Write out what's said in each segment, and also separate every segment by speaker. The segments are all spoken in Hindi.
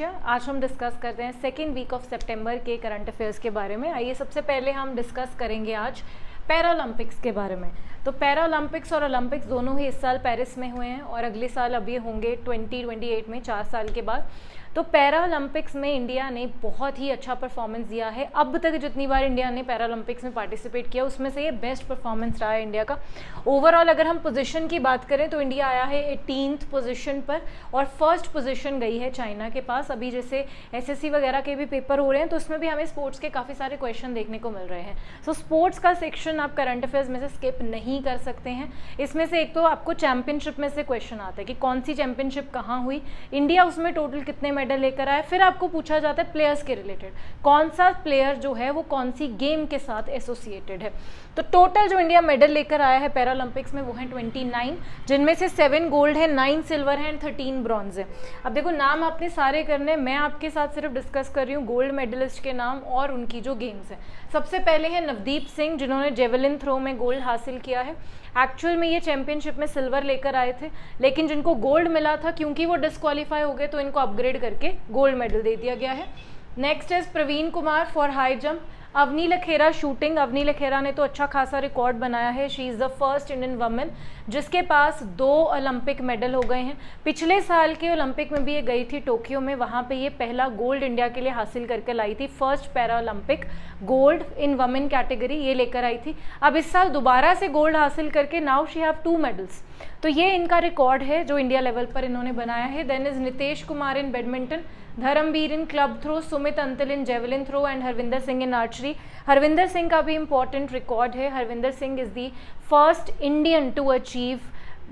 Speaker 1: मनीषा। आज हम डिस्कस करते हैं सेकेंड वीक ऑफ सितंबर के करंट अफेयर्स के बारे में। आइए सबसे पहले हम डिस्कस करेंगे आज पैरालंपिक्स के बारे में। तो पैरालंपिक्स और ओलंपिक्स दोनों ही इस साल पेरिस में हुए हैं और अगले साल अब ये होंगे 2028 में, 4 साल के बाद। तो पैरालंपिक्स में इंडिया ने बहुत ही अच्छा परफॉर्मेंस दिया है। अब तक जितनी बार इंडिया ने पैरालंपिक्स में पार्टिसिपेट किया उसमें से ये बेस्ट परफॉर्मेंस रहा है इंडिया का। ओवरऑल अगर हम पोजीशन की बात करें तो इंडिया आया है 18th पोजीशन पर और फर्स्ट पोजीशन गई है चाइना के पास। अभी जैसे एसएससी वगैरह के भी पेपर हो रहे हैं तो उसमें भी हमें स्पोर्ट्स के काफ़ी सारे क्वेश्चन देखने को मिल रहे हैं। सो स्पोर्ट्स का सेक्शन आप करंट अफेयर्स में से स्किप नहीं कर सकते हैं। इसमें से एक तो आपको चैंपियनशिप में से क्वेश्चन आता है कि कौन सी चैंपियनशिप कहाँ हुई, इंडिया उसमें टोटल कितने मेडल लेकर आया। फिर आपको पूछा जाता है प्लेयर्स के रिलेटेड, कौन सा प्लेयर जो है वो कौन सी गेम के साथ एसोसिएटेड है। तो टोटल जो इंडिया मेडल लेकर आया है पैरालंपिक्स में वो है 29, जिनमें से 7 गोल्ड है, 9 सिल्वर है एंड 13 ब्रॉन्ज है। अब देखो नाम आपने सारे करने, मैं आपके साथ सिर्फ डिस्कस कर रही हूँ गोल्ड मेडलिस्ट के नाम और उनकी जो गेम्स है। सबसे पहले है नवदीप सिंह, जिन्होंने जेवलिन थ्रो में गोल्ड हासिल किया है। एक्चुअल में ये चैंपियनशिप में सिल्वर लेकर आए थे, लेकिन जिनको गोल्ड मिला था क्योंकि वो डिस्क्वालीफाई हो गए तो इनको अपग्रेड करके गोल्ड मेडल दे दिया गया है। Next is Praveen Kumar for high jump. Avani Lekhara shooting, Avani Lekhara ने तो अच्छा खासा रिकॉर्ड बनाया है। She is the first Indian women जिसके पास 2 ओलंपिक मेडल हो गए हैं। पिछले साल के ओलंपिक में भी ये गई थी टोक्यो में, वहाँ पे ये पहला गोल्ड इंडिया के लिए हासिल करके लाई थी। First para Olympic gold in women category ये लेकर आई थी। अब इस साल दोबारा से गोल्ड हासिल करके नाउ शी हैव 2 मेडल्स। तो ये इनका रिकॉर्ड है जो इंडिया लेवल पर इन्होंने बनाया है। Then is Nitesh Kumar in badminton, Dharambir in club throw, Sumit Antil in javelin throw and Harvinder Singh in archery. Harvinder Singh का भी इंपॉर्टेंट रिकॉर्ड है। Harvinder Singh is the first Indian to achieve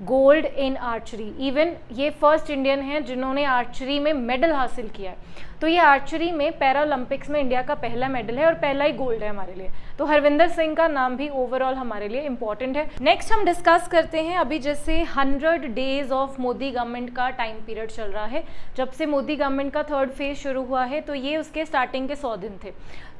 Speaker 1: gold in archery. Even ये फर्स्ट इंडियन हैं जिन्होंने आर्चरी में मेडल हासिल किया है। तो ये आर्चरी में पैरालंपिक्स में इंडिया का पहला मेडल है और पहला ही गोल्ड है हमारे लिए। तो हरविंदर सिंह का नाम भी ओवरऑल हमारे लिए इंपॉर्टेंट है। नेक्स्ट हम डिस्कस करते हैं अभी जैसे 100 डेज ऑफ मोदी गवर्नमेंट का टाइम पीरियड चल रहा है। जब से मोदी गवर्नमेंट का 3rd फेज शुरू हुआ है तो ये उसके स्टार्टिंग के 100 दिन थे।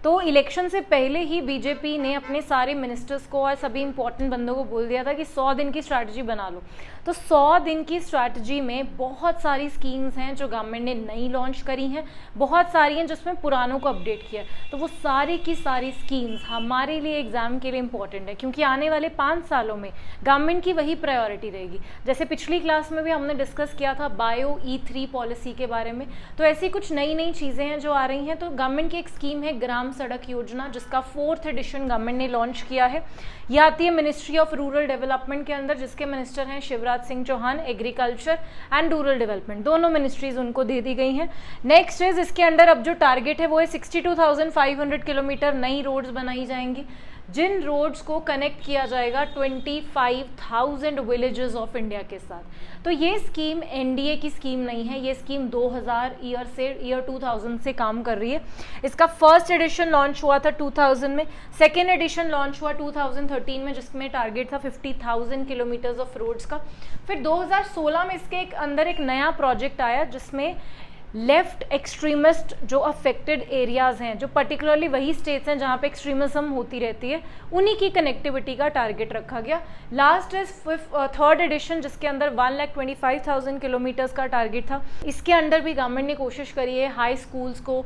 Speaker 1: तो इलेक्शन से पहले ही बीजेपी ने अपने सारे मिनिस्टर्स को और सभी इंपॉर्टेंट बंदों को बोल दिया था कि 100 दिन की स्ट्रैटेजी बना लो। तो 100 दिन की स्ट्रैटेजी में बहुत सारी स्कीम्स हैं जो गवर्नमेंट ने नई लॉन्च करी हैं, बहुत सारी हैं जिसमें पुरानों को अपडेट किया। तो वो सारी की सारी स्कीम्स हमारे लिए एग्जाम के लिए इंपॉर्टेंट है क्योंकि आने वाले 5 सालों में गवर्नमेंट की वही प्रायोरिटी रहेगी। जैसे पिछली क्लास में भी हमने डिस्कस किया था बायो E3 पॉलिसी के बारे में। तो ऐसी कुछ नई नई चीज़ें हैं जो आ रही हैं। तो गवर्नमेंट की एक स्कीम है ग्राम सड़क योजना, जिसका 4th एडिशन गवर्नमेंट ने लॉन्च किया है। यह आती है मिनिस्ट्री ऑफ रूरल डेवलपमेंट के अंदर, जिसके मिनिस्टर हैं Shivraj Singh Chouhan, agriculture and rural development, दोनों मिनिस्ट्रीज उनको दे दी गई हैं। नेक्स्ट इज इसके अंडर अब जो टारगेट है वो है 62,500 किलोमीटर नई रोड्स बनाई जाएंगी, जिन रोड्स को कनेक्ट किया जाएगा 25,000 विलेजेस ऑफ इंडिया के साथ। तो ये स्कीम एनडीए की स्कीम नहीं है, ये स्कीम 2000 ईयर 2000 से काम कर रही है। इसका फर्स्ट एडिशन लॉन्च हुआ था 2000 में, सेकेंड एडिशन लॉन्च हुआ 2013 में जिसमें टारगेट था 50,000 किलोमीटर्स ऑफ रोड्स का। फिर 2016 में इसके अंदर एक नया प्रोजेक्ट आया जिसमें लेफ्ट एक्सट्रीमिस्ट जो अफेक्टेड एरियाज़ हैं, जो पर्टिकुलरली वही स्टेट्स हैं जहाँ पे एक्सट्रीमिज्म होती रहती है, उन्हीं की कनेक्टिविटी का टारगेट रखा गया। लास्ट इज 3rd एडिशन जिसके अंदर 1,25,000 किलोमीटर्स का टारगेट था। इसके अंडर भी गवर्नमेंट ने कोशिश करी है हाई स्कूल्स को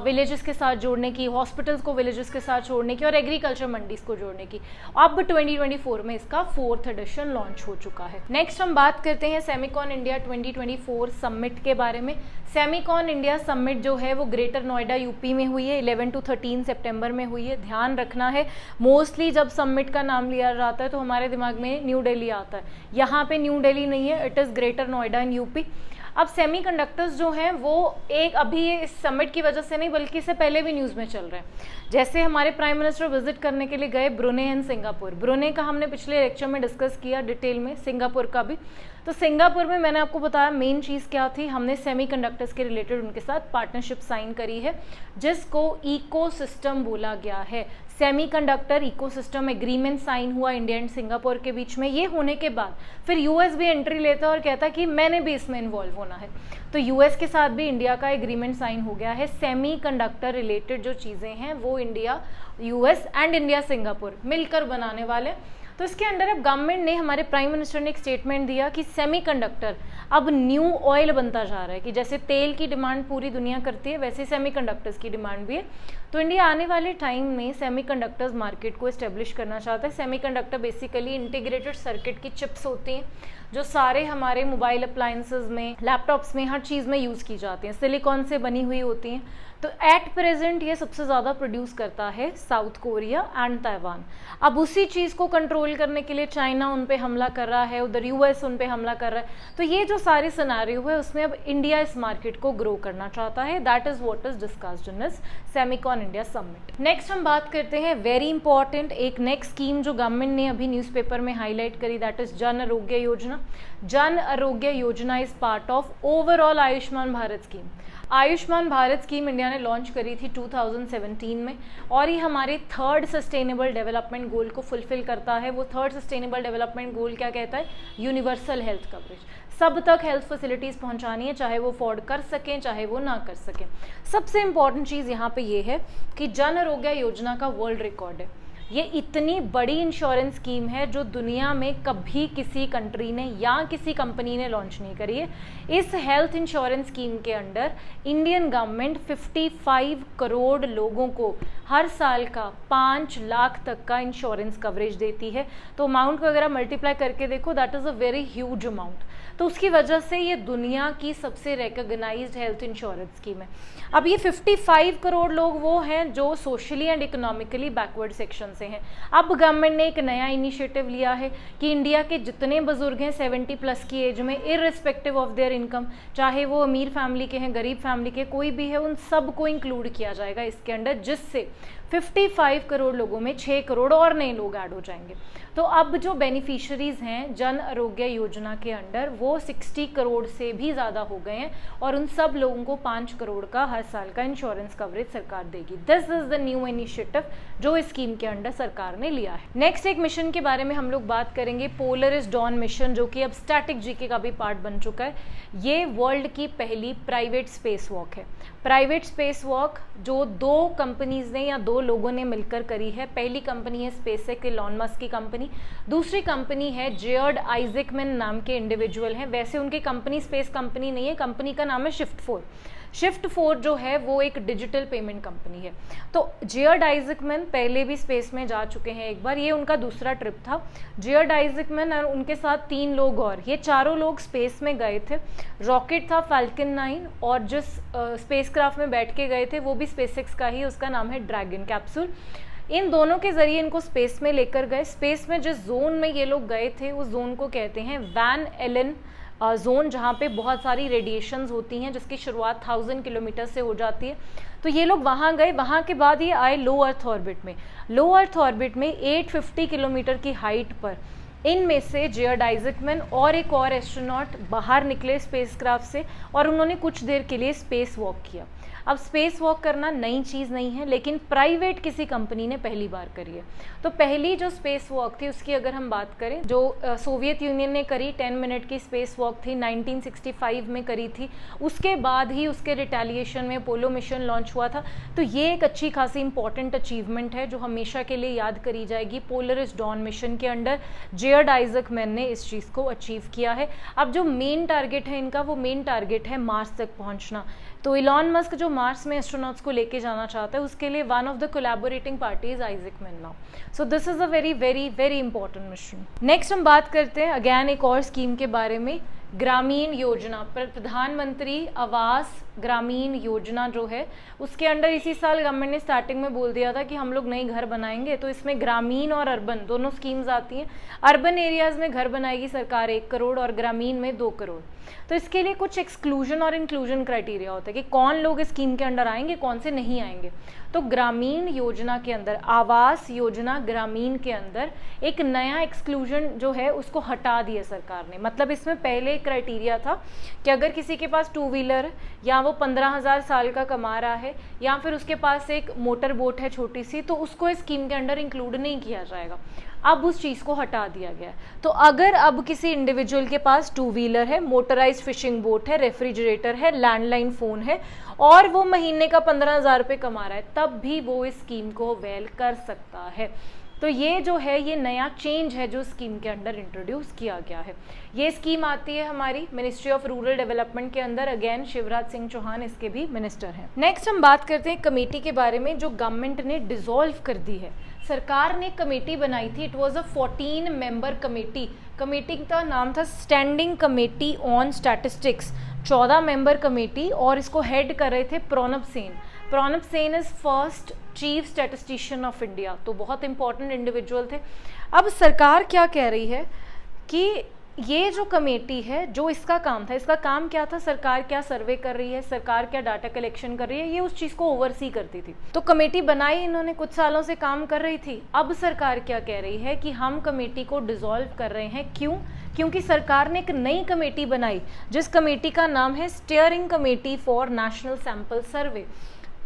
Speaker 1: विलेजेस के साथ जोड़ने की, हॉस्पिटल्स को विलेजेस के साथ जोड़ने की और एग्रीकल्चर मंडीज को जोड़ने की। अब 2024 में इसका 4th एडिशन लॉन्च हो चुका है। नेक्स्ट हम बात करते हैं सेमिकॉन इंडिया 2024 समिट के बारे में। सेमिकॉन इंडिया समिट जो है वो ग्रेटर नोएडा यूपी में हुई है, 11 to 13 सितंबर में हुई है। ध्यान रखना है मोस्टली जब समिट का नाम लिया जाता है तो हमारे दिमाग में न्यू दिल्ली आता है, यहाँ पे न्यू दिल्ली नहीं है, it is greater Noida in UP. अब सेमीकंडक्टर्स जो हैं वो एक अभी इस समिट की वजह से नहीं बल्कि इससे पहले भी न्यूज़ में चल रहे हैं। जैसे हमारे प्राइम मिनिस्टर विजिट करने के लिए गए ब्रुनेई एंड सिंगापुर। ब्रुनेई का हमने पिछले लेक्चर में डिस्कस किया डिटेल में, सिंगापुर का भी। तो सिंगापुर में मैंने आपको बताया मेन चीज़ क्या थी, हमने सेमीकंडक्टर्स के रिलेटेड उनके साथ पार्टनरशिप साइन करी है जिसको इकोसिस्टम बोला गया है। सेमीकंडक्टर इकोसिस्टम एग्रीमेंट साइन हुआ इंडिया एंड सिंगापुर के बीच में। ये होने के बाद फिर यूएस भी एंट्री लेता और कहता कि मैंने भी इसमें इन्वॉल्व होना है। तो यूएस के साथ भी इंडिया का एग्रीमेंट साइन हो गया है। सेमीकंडक्टर रिलेटेड जो चीज़ें हैं वो India, US and India Singapore मिलकर बनाने वाले। तो इसके अंडर अब गवर्नमेंट ने, हमारे प्राइम मिनिस्टर ने एक स्टेटमेंट दिया कि सेमीकंडक्टर अब न्यू ऑयल बनता जा रहा है, कि जैसे तेल की डिमांड पूरी दुनिया करती है वैसे सेमीकंडक्टर्स की डिमांड भी है। तो इंडिया आने वाले टाइम में सेमीकंडक्टर्स मार्केट को एस्टेब्लिश करना चाहता है। सेमीकंडक्टर बेसिकली इंटीग्रेटेड सर्किट की चिप्स होती हैं जो सारे हमारे मोबाइल अप्लायंसेस में, लैपटॉप्स में, हर चीज़ में यूज़ की जाती हैं, सिलिकॉन से बनी हुई होती हैं। तो एट प्रेजेंट ये सबसे ज़्यादा प्रोड्यूस करता है साउथ कोरिया एंड ताइवान। अब उसी चीज़ को कंट्रोल करने के लिए चाइना उन पे हमला कर रहा है, उधर यूएस उन पे हमला कर रहा है। तो ये जो सारे सिनेरियो है उसमें अब इंडिया इस मार्केट को ग्रो करना चाहता है। That is what is discussed in this Semicon India summit. Next हम बात करते हैं वेरी इंपॉर्टेंट एक नेक्स्ट स्कीम जो गवर्नमेंट ने अभी न्यूज़पेपर में हाईलाइट करी, that is Jan Arogya Yojana. Jan Arogya Yojana is part of overall Ayushman Bharat scheme. Ayushman Bharat scheme India ने लॉन्च करी थी 2017 में, और ये हमारे थर्ड सस्टेनेबल डेवलपमेंट गोल को फुलफिल करता है। वो थर्ड सस्टेनेबल डेवलपमेंट गोल क्या कहता है? Universal health coverage. सब तक हेल्थ फैसिलिटीज़ पहुंचानी है, चाहे वो अफोर्ड कर सकें चाहे वो ना कर सकें। सबसे इंपॉर्टेंट चीज़ यहाँ पे ये है कि जन आरोग्य योजना का वर्ल्ड रिकॉर्ड है। ये इतनी बड़ी इंश्योरेंस स्कीम है जो दुनिया में कभी किसी कंट्री ने या किसी कंपनी ने लॉन्च नहीं करी है। इस हेल्थ इंश्योरेंस स्कीम के अंडर इंडियन गवर्नमेंट 55 करोड़ लोगों को हर साल का 5 लाख तक का इंश्योरेंस कवरेज देती है। तो अमाउंट को अगर आप मल्टीप्लाई करके देखो, that is a very huge amount. तो उसकी वजह से ये दुनिया की सबसे रिकॉग्नाइज्ड हेल्थ इंश्योरेंस स्कीम है। अब ये 55 करोड़ लोग वो हैं जो socially and economically backward section से हैं। अब गवर्नमेंट ने एक नया इनिशिएटिव लिया है कि इंडिया के जितने बुजुर्ग हैं 70 प्लस की एज में, इररिस्पेक्टिव ऑफ देयर इनकम, चाहे वो अमीर फैमिली के हैं, गरीब फैमिली के, कोई भी है, उन सबको इंक्लूड किया जाएगा इसके अंडर, जिससे 55 करोड़ लोगों में 6 करोड़ और नए लोग ऐड हो जाएंगे। तो अब जो बेनिफिशरीज हैं जन आरोग्य योजना के अंडर वो 60 करोड़ से भी ज़्यादा हो गए हैं, और उन सब लोगों को 5 करोड़ का हर साल का इंश्योरेंस कवरेज सरकार देगी। This is the new initiative जो इस स्कीम के अंडर सरकार ने लिया है। नेक्स्ट एक मिशन के बारे में हम लोग बात करेंगे, पोलरिस डॉन मिशन, जो कि अब स्टैटिक जीके का भी पार्ट बन चुका है। ये वर्ल्ड की पहली प्राइवेट स्पेस वॉक है। प्राइवेट स्पेस वॉक जो 2 कंपनीज ने या 2 लोगों ने मिलकर करी है। पहली कंपनी है स्पेसएक्स, इलॉन मस्क की कंपनी। दूसरी कंपनी है जेयर्ड आइजैकमैन नाम के इंडिविजुअल हैं। वैसे उनकी कंपनी स्पेस कंपनी नहीं है, कंपनी का नाम है शिफ्ट4। शिफ्ट4 जो है वो एक डिजिटल पेमेंट कंपनी है। तो जेयर्ड आइजैकमैन पहले भी स्पेस में जा चुके हैं एक बार, ये उनका दूसरा ट्रिप था। जेयर्ड आइजैकमैन और उनके साथ 3 लोग और, ये चारों लोग स्पेस में गए थे। रॉकेट था फाल्कन 9, और जिस स्पेसक्राफ्ट में बैठ के गए थे वो भी स्पेसएक्स का ही, उसका नाम है ड्रैगन कैप्सूल। इन दोनों के जरिए इनको स्पेस में लेकर गए। स्पेस में जिस जोन में ये लोग गए थे उस जोन को कहते हैं वैन एलन जोन, जहाँ पे बहुत सारी रेडिएशंस होती हैं जिसकी शुरुआत 1000 किलोमीटर से हो जाती है। तो ये लोग वहाँ गए, वहाँ के बाद ये आए लो अर्थ ऑर्बिट में। लो अर्थ ऑर्बिट में 850 किलोमीटर की हाइट पर इनमें से जेयर्ड आइजैकमैन और एक और एस्ट्रोनॉट बाहर निकले स्पेसक्राफ्ट से, और उन्होंने कुछ देर के लिए स्पेस वॉक किया। अब स्पेस वॉक करना नई चीज़ नहीं है, लेकिन प्राइवेट किसी कंपनी ने पहली बार करी है। तो पहली जो स्पेस वॉक थी उसकी अगर हम बात करें, जो सोवियत यूनियन ने करी 10 मिनट की स्पेस वॉक थी, 1965 में करी थी। उसके बाद ही उसके रिटेलिएशन में अपोलो मिशन लॉन्च हुआ था। तो ये एक अच्छी खासी इंपॉर्टेंट अचीवमेंट है जो हमेशा के लिए याद करी जाएगी। पोलरिस डॉन मिशन के अंडर जेयर्ड आइजैकमैन ने इस चीज़ को अचीव किया है। अब जो मेन टारगेट है इनका, वो मेन टारगेट है मार्स तक पहुंचना। तो इलॉन मस्क जो मार्स में एस्ट्रोनॉट्स को लेके जाना चाहता है, उसके लिए one of the collaborating party is Isaacman now. So this is a very very very important mission. Next हम बात करते हैं अगैन एक और स्कीम के बारे में, ग्रामीण योजना। प्रधानमंत्री आवास ग्रामीण योजना जो है उसके अंडर इसी साल गवर्नमेंट ने स्टार्टिंग में बोल दिया था कि हम लोग नए घर बनाएंगे। तो इसमें ग्रामीण और अर्बन दोनों स्कीम्स आती हैं। अर्बन एरियाज़ में घर बनाएगी सरकार 1 करोड़ और ग्रामीण में 2 करोड़। तो इसके लिए कुछ एक्सक्लूजन और इंक्लूजन क्राइटेरिया होता है कि कौन लोग इस स्कीम के अंडर आएंगे, कौन से नहीं आएंगे। तो ग्रामीण योजना के अंदर, आवास योजना ग्रामीण के अंदर एक नया एक्सक्लूजन जो है उसको हटा दिया सरकार ने। मतलब इसमें पहले क्राइटेरिया था कि अगर किसी के पास 2 व्हीलर, या वो 15,000 साल का कमा रहा है, या फिर उसके पास एक मोटर बोट है छोटी सी, तो उसको इस स्कीम के अंडर इंक्लूड नहीं किया जाएगा। अब उस चीज़ को हटा दिया गया है। तो अगर अब किसी इंडिविजुअल के पास 2 व्हीलर है, मोटराइज्ड फिशिंग बोट है, रेफ्रिजरेटर है, लैंडलाइन फ़ोन है, और वो महीने का 15,000 रुपये कमा रहा है, तब भी वो इस स्कीम को अवेल कर सकता है। तो ये जो है ये नया चेंज है जो स्कीम के अंडर इंट्रोड्यूस किया गया है। ये स्कीम आती है हमारी मिनिस्ट्री ऑफ रूरल डेवलपमेंट के अंदर। अगेन शिवराज सिंह चौहान इसके भी मिनिस्टर हैं। नेक्स्ट हम बात करते हैं कमेटी के बारे में जो गवर्नमेंट ने डिसॉल्व कर दी है। सरकार ने कमेटी बनाई थी, it was a 14 member committee. Committee का नाम था standing committee on statistics, 14 member committee, और इसको हेड कर रहे थे Pranab Sen. Pranab Sen is first chief statistician of India, तो बहुत इंपॉर्टेंट इंडिविजुअल थे। अब सरकार क्या कह रही है कि ये जो कमेटी है, जो इसका काम था, इसका काम क्या था, सरकार क्या सर्वे कर रही है, सरकार क्या डाटा कलेक्शन कर रही है, ये उस चीज़ को ओवरसी करती थी। तो कमेटी बनाई इन्होंने, कुछ सालों से काम कर रही थी। अब सरकार क्या कह रही है कि हम कमेटी को डिसॉल्व कर रहे हैं। क्यों? क्योंकि सरकार ने एक नई कमेटी बनाई जिस कमेटी का नाम है steering committee for national sample survey.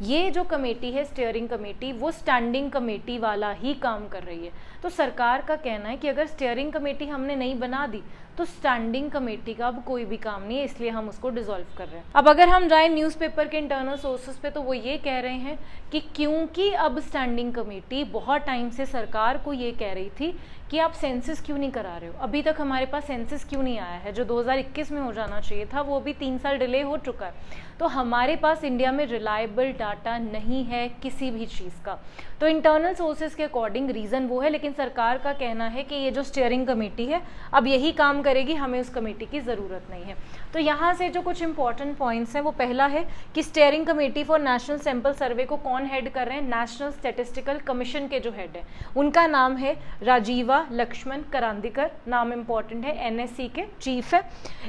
Speaker 1: ये जो कमेटी है स्टीयरिंग कमेटी, वो स्टैंडिंग कमेटी वाला ही काम कर रही है। तो सरकार का कहना है कि अगर स्टीयरिंग कमेटी हमने नहीं बना दी तो स्टैंडिंग कमेटी का अब कोई भी काम नहीं है, इसलिए हम उसको डिसॉल्व कर रहे हैं। अब अगर हम जाएं न्यूज़पेपर के इंटरनल सोर्सेज पे तो वो ये कह रहे हैं कि क्योंकि अब स्टैंडिंग कमेटी बहुत टाइम से सरकार को ये कह रही थी कि आप सेंसस क्यों नहीं करा रहे हो, अभी तक हमारे पास सेंसस क्यों नहीं आया है, जो 2021 में हो जाना चाहिए था वो अभी 3 साल डिले हो चुका है। तो हमारे पास इंडिया में रिलायबल डाटा नहीं है किसी भी चीज़ का। तो इंटरनल सोर्सेज के अकॉर्डिंग रीज़न वो है, लेकिन सरकार का कहना है कि ये जो स्टीयरिंग कमेटी है अब यही काम करेगी, हमें उस कमेटी की ज़रूरत नहीं है। तो यहाँ से जो कुछ इंपॉर्टेंट पॉइंट्स हैं वो पहला है कि steering committee for national sample survey को कौन हेड कर रहे हैं, नेशनल स्टैटिस्टिकल कमीशन के जो हेड है उनका नाम है राजीवा लक्ष्मण करांदीकर, नाम इंपॉर्टेंट है, एनएससी के चीफ है।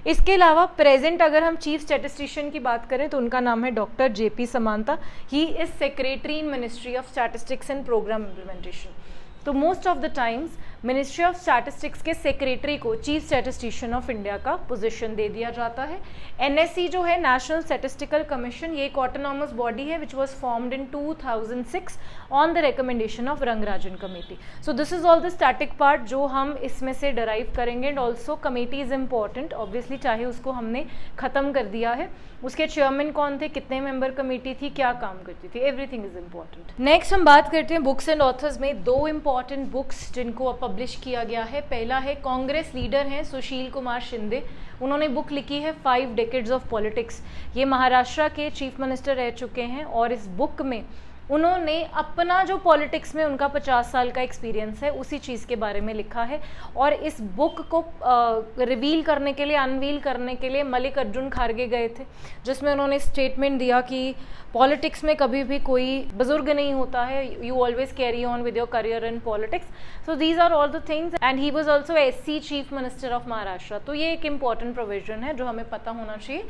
Speaker 1: इसके अलावा प्रेजेंट अगर हम चीफ स्टैटिस्टिशियन की बात करें तो उनका नाम है doctor JP Samanta, he is secretary in ministry of statistics and programme implementation. तो most of the times ministry of statistics के सेक्रेटरी को चीफ स्टैटिस्टिशियन ऑफ इंडिया का पोजीशन दे दिया जाता है। एनएससी जो है नेशनल स्टैटिस्टिकल कमीशन, ये एक ऑटोनॉमस बॉडी है which was formed in 2006 on the recommendation of Rangarajan committee. So this is all the static part जो हम इसमें से डराइव करेंगे। And also committee is important obviously, चाहे उसको हमने खत्म कर दिया है, उसके चेयरमैन कौन थे, कितने मेंबर कमेटी थी, क्या काम करती थी, एवरीथिंग इज इंपॉर्टेंट। नेक्स्ट हम बात करते हैं बुक्स एंड ऑथर्स में। 2 इंपॉर्टेंट बुक्स जिनको अब पब्लिश किया गया है। पहला है कांग्रेस लीडर हैं सुशील कुमार शिंदे, उन्होंने बुक लिखी है 5 डेकेड्स ऑफ पॉलिटिक्स। ये महाराष्ट्र के चीफ मिनिस्टर रह चुके हैं और इस बुक में उन्होंने अपना जो पॉलिटिक्स में उनका 50 साल का एक्सपीरियंस है उसी चीज़ के बारे में लिखा है। और इस बुक को रिवील करने के लिए, अनवील करने के लिए मल्लिकार्जुन खड़गे गए थे, जिसमें उन्होंने स्टेटमेंट दिया कि पॉलिटिक्स में कभी भी कोई बुजुर्ग नहीं होता है, you always carry on with your career in politics. So these are all the things and he was also SC chief minister of Maharashtra. तो ये एक इंपॉर्टेंट प्रोविजन है जो हमें पता होना चाहिए।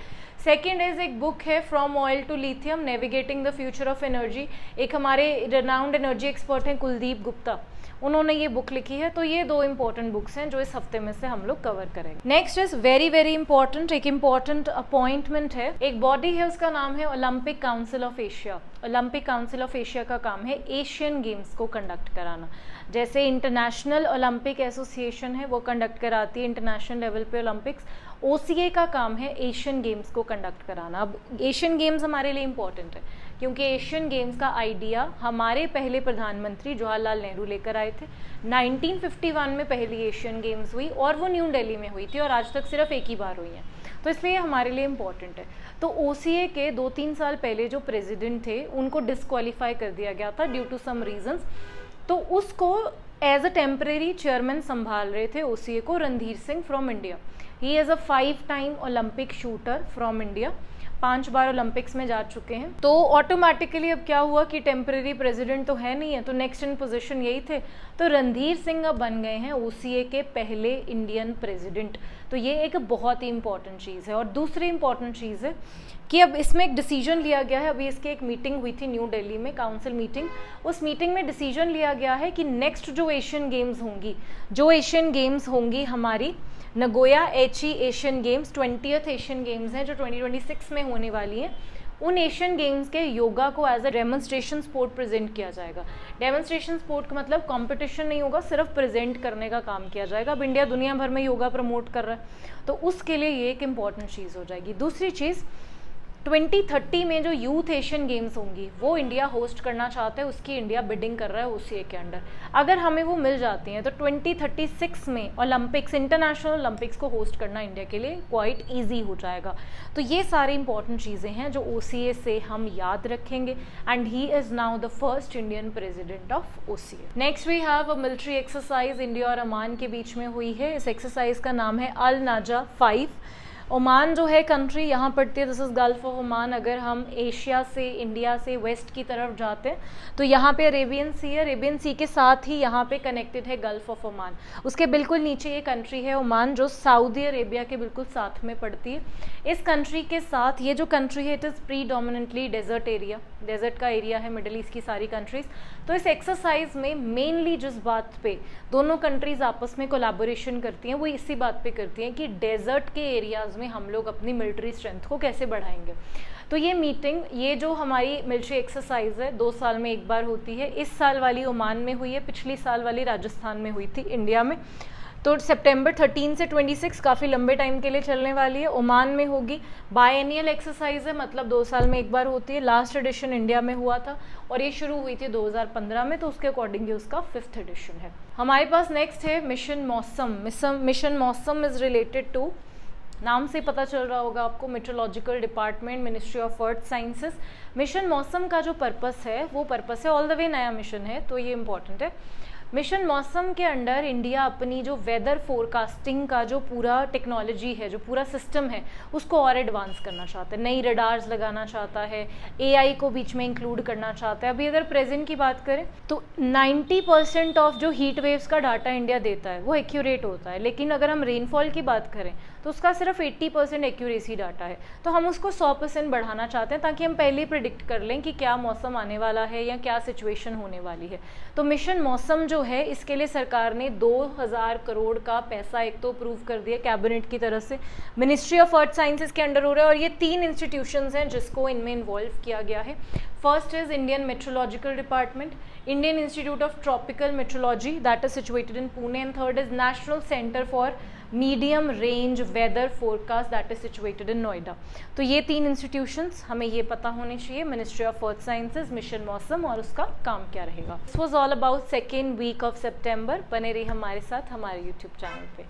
Speaker 1: सेकेंड इज एक बुक है from oil to lithium, navigating the future of energy. एक हमारे रिनाउंड एनर्जी एक्सपर्ट हैं कुलदीप गुप्ता, उन्होंने ये बुक लिखी है। तो ये 2 इंपॉर्टेंट बुक्स हैं जो इस हफ्ते में से हम लोग कवर करेंगे। Next is very very important, एक इंपॉर्टेंट अपॉइंटमेंट है। एक बॉडी है उसका नाम है Olympic council of Asia. Olympic council of Asia का काम है एशियन गेम्स को कंडक्ट कराना। जैसे इंटरनेशनल ओलंपिक एसोसिएशन है वो कंडक्ट कराती है इंटरनेशनल लेवल पे ओलंपिक्स, ओसीए का काम है एशियन गेम्स को कंडक्ट कराना। अब एशियन गेम्स हमारे लिए इंपॉर्टेंट है क्योंकि एशियन गेम्स का आइडिया हमारे पहले प्रधानमंत्री जवाहरलाल नेहरू लेकर आए थे। 1951 में पहली एशियन गेम्स हुई और वो न्यू दिल्ली में हुई थी और आज तक सिर्फ एक ही बार हुई है, तो इसलिए हमारे लिए इम्पॉर्टेंट है। तो ओसीए के 2-3 साल पहले जो प्रेसिडेंट थे उनको डिस्क्वालीफाई कर दिया गया था ड्यू टू सम रीजंस, तो उसको एज अ टेम्परेरी चेयरमैन संभाल रहे थे ओसीए को Randhir Singh from India. He is a 5-time Olympic shooter from India, 5 bar Olympics में जा चुके हैं। तो ऑटोमेटिकली अब क्या हुआ कि टेम्परेरी प्रेसिडेंट तो है नहीं है, तो नेक्स्ट इन पोजीशन यही थे, तो रणधीर सिंह अब बन गए हैं ओसीए के पहले इंडियन प्रेसिडेंट। तो ये एक बहुत ही इंपॉर्टेंट चीज़ है। और दूसरी इंपॉर्टेंट चीज़ है कि अब इसमें एक डिसीजन लिया गया है, अभी इसकी एक मीटिंग हुई थी न्यू दिल्ली में, काउंसिल मीटिंग, उस मीटिंग में डिसीजन लिया गया है कि नेक्स्ट जो एशियन गेम्स होंगी हमारी Nagoya Aichi Asian games, 20th Asian games हैं जो 2026 में होने वाली हैं, उन एशियन गेम्स के योगा को as a demonstration sport present किया जाएगा। डेमोन्स्ट्रेशन स्पोर्ट का मतलब कंपटीशन नहीं होगा, सिर्फ प्रेजेंट करने का काम किया जाएगा। अब इंडिया दुनिया भर में योगा प्रमोट कर रहा है, तो उसके लिए ये एक इम्पॉर्टेंट चीज़ हो जाएगी। दूसरी चीज़ 2030 में जो यूथ एशियन गेम्स होंगी वो इंडिया होस्ट करना चाहता है, उसकी इंडिया बिडिंग कर रहा है OCA के अंडर। अगर हमें वो मिल जाती हैं तो 2036 में ओलंपिक्स, इंटरनेशनल ओलंपिक्स को होस्ट करना इंडिया के लिए क्वाइट ईजी हो जाएगा। तो ये सारी इंपॉर्टेंट चीज़ें हैं जो OCA से हम याद रखेंगे, and he is now the first Indian president of OCA। Next we have a military exercise India और ओमान के बीच में हुई है। इस एक्सरसाइज का नाम है अल नाजा 5। ओमान जो है कंट्री यहाँ पड़ती है, this is gulf of Oman. अगर हम एशिया से, इंडिया से वेस्ट की तरफ जाते हैं तो यहाँ पे अरेबियन सी है, अरेबियन सी के साथ ही यहाँ पे कनेक्टेड है गल्फ ऑफ ओमान। उसके बिल्कुल नीचे ये कंट्री है ओमान, जो सऊदी अरेबिया के बिल्कुल साथ में पड़ती है। इस कंट्री के साथ ये जो कंट्री है, it is predominantly desert area, desert का एरिया है मिडल ईस्ट की सारी कंट्रीज़। तो इस एक्सरसाइज में मेनली जिस बात पे दोनों कंट्रीज़ आपस में कोलैबोरेशन करती हैं वो इसी बात पे करती हैं कि डेजर्ट के एरियाज़ में हम लोग अपनी मिलिट्री स्ट्रेंथ को कैसे बढ़ाएंगे। तो ये मीटिंग, ये जो हमारी मिलिट्री एक्सरसाइज है 2 साल में एक बार होती है। इस साल वाली ओमान में हुई है, पिछली साल वाली राजस्थान में हुई थी इंडिया में। तो सितंबर 13 से 26 काफ़ी लंबे टाइम के लिए चलने वाली है। ओमान में होगी, बायएनियल एक्सरसाइज है, मतलब 2 साल में एक बार होती है। लास्ट एडिशन इंडिया में हुआ था और ये शुरू हुई थी 2015 में, तो उसके अकॉर्डिंग ये उसका 5th एडिशन है। हमारे पास नेक्स्ट है mission Mausam. Mission Mausam is related to, नाम से पता चल रहा होगा आपको, meteorological department, ministry of earth sciences. Mission Mausam का जो पर्पस है वो पर्पस है, ऑल द वे नया मिशन है तो ये इंपॉर्टेंट है। मिशन मौसम के अंडर इंडिया अपनी जो वेदर फोरकास्टिंग का जो पूरा टेक्नोलॉजी है, जो पूरा सिस्टम है, उसको और एडवांस करना चाहता है। नई रडार्स लगाना चाहता है, AI को बीच में इंक्लूड करना चाहता है। अभी अगर प्रेजेंट की बात करें तो 90% ऑफ जो हीट वेव्स का डाटा इंडिया देता है वो एक्यूरेट होता है, लेकिन अगर हम रेनफॉल की बात करें तो उसका सिर्फ 80% एक्यूरेसी डाटा है। तो हम उसको 100% बढ़ाना चाहते हैं ताकि हम पहले ही प्रिडिक्ट कर लें कि क्या मौसम आने वाला है या क्या सिचुएशन होने वाली है। तो मिशन मौसम जो है, इसके लिए सरकार ने 2000 करोड़ का पैसा एक तो अप्रूव कर दिया कैबिनेट की तरफ से, मिनिस्ट्री ऑफ अर्थ साइंसेस के अंडर हो रहा है। और ये 3 इंस्टीट्यूशंस हैं जिसको इनमें इन्वॉल्व किया गया है। First is Indian meteorological department, Indian institute of tropical meteorology that is situated in Pune, and third is national centre for medium range weather forecast that is situated in Noida. तो ये 3 इंस्टीट्यूशंस हमें ये पता होने चाहिए, ministry of earth sciences, mission Mausam और उसका काम क्या रहेगा। This was all about second week of सितंबर। बने रहिए हमारे साथ हमारे यूट्यूब चैनल पे।